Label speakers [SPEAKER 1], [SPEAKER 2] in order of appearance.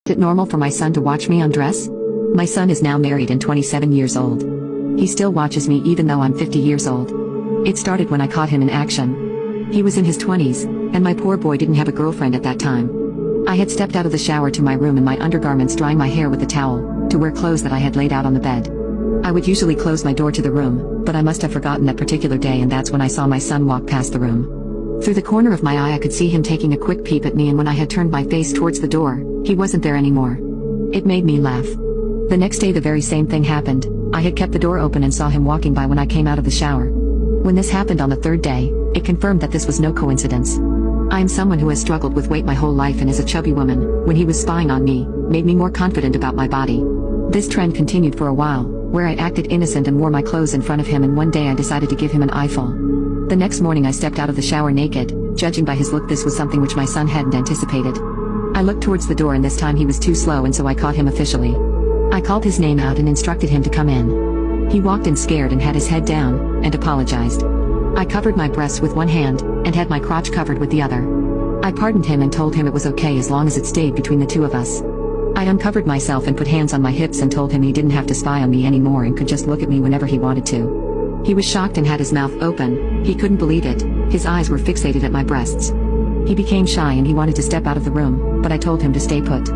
[SPEAKER 1] Is it normal for my son to watch me undress? My son is now married and 27 years old. He still watches me even though I'm 50 years old. It started when I caught him in action. He was in his 20s, and my poor boy didn't have a girlfriend at that time. I had stepped out of the shower to my room in my undergarments, drying my hair with a towel, to wear clothes that I had laid out on the bed. I would usually close my door to the room, but I must have forgotten that particular day, and that's when I saw my son walk past the room. Through the corner of my eye I could see him taking a quick peep at me, and when I had turned my face towards the door, he wasn't there anymore. It made me laugh. The next day the very same thing happened. I had kept the door open and saw him walking by when I came out of the shower. When this happened on the third day, it confirmed that this was no coincidence. I am someone who has struggled with weight my whole life, and as a chubby woman, when he was spying on me, made me more confident about my body. This trend continued for a while, where I acted innocent and wore my clothes in front of him, and one day I decided to give him an eyeful. The next morning I stepped out of the shower naked. Judging by his look, this was something which my son hadn't anticipated. I looked towards the door, and this time he was too slow, and so I caught him officially. I called his name out and instructed him to come in. He walked in scared and had his head down, and apologized. I covered my breasts with one hand, and had my crotch covered with the other. I pardoned him and told him it was okay as long as it stayed between the two of us. I uncovered myself and put hands on my hips and told him he didn't have to spy on me anymore and could just look at me whenever he wanted to. He was shocked and had his mouth open. He couldn't believe it. His eyes were fixated at my breasts. He became shy and he wanted to step out of the room, but I told him to stay put.